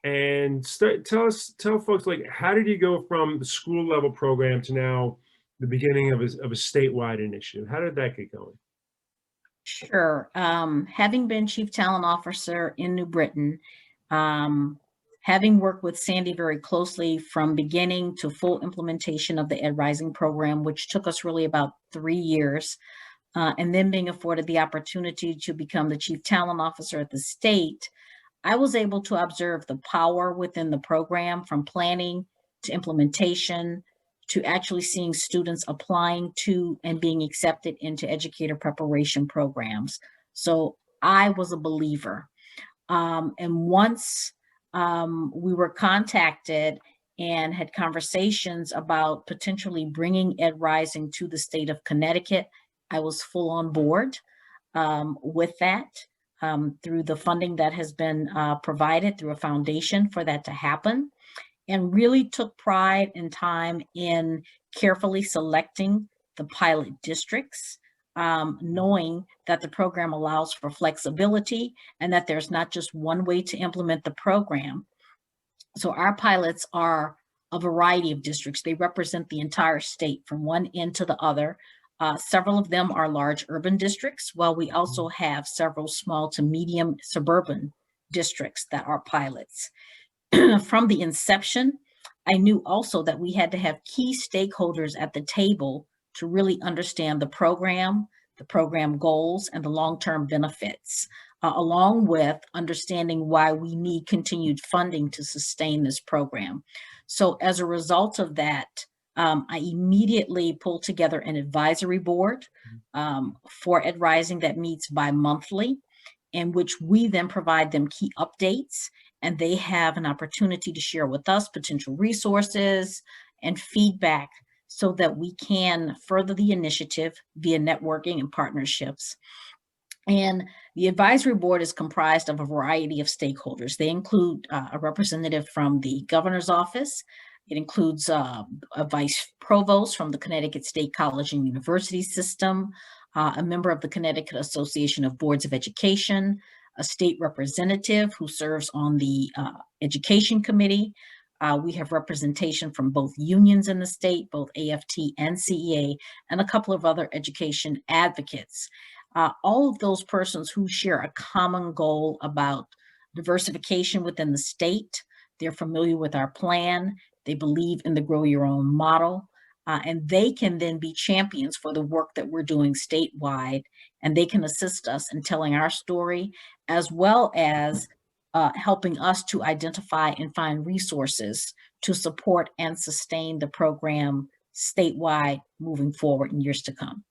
And tell folks, like, how did you go from the school level program to now the beginning of a statewide initiative? How did that get going? Sure. Having been Chief Talent Officer in New Britain, um, having worked with Sandy very closely from beginning to full implementation of the Ed Rising program, which took us really about 3 years, and then being afforded the opportunity to become the Chief Talent Officer at the state, I was able to observe the power within the program from planning to implementation to actually seeing students applying to and being accepted into educator preparation programs. So I was a believer. And once we were contacted and had conversations about potentially bringing Ed Rising to the state of Connecticut, I was full on board with that through the funding that has been provided through a foundation for that to happen, and really took pride and time in carefully selecting the pilot districts, knowing that the program allows for flexibility and that there's not just one way to implement the program. So our pilots are a variety of districts. They represent the entire state from one end to the other. Several of them are large urban districts, while we also have several small to medium suburban districts that are pilots. From the inception, I knew also that we had to have key stakeholders at the table to really understand the program goals, and the long-term benefits, along with understanding why we need continued funding to sustain this program. So as a result of that, I immediately pulled together an advisory board for Ed Rising that meets bi-monthly, in which we then provide them key updates, and they have an opportunity to share with us potential resources and feedback so that we can further the initiative via networking and partnerships. And the advisory board is comprised of a variety of stakeholders. They include a representative from the governor's office. It includes a vice provost from the Connecticut State College and University System, a member of the Connecticut Association of Boards of Education, a state representative who serves on the education committee. We have representation from both unions in the state, both AFT and CEA, and a couple of other education advocates. All of those persons who share a common goal about diversification within the state. They're familiar with our plan. They believe in the Grow Your Own model. And they can then be champions for the work that we're doing statewide, and they can assist us in telling our story, as well as helping us to identify and find resources to support and sustain the program statewide moving forward in years to come.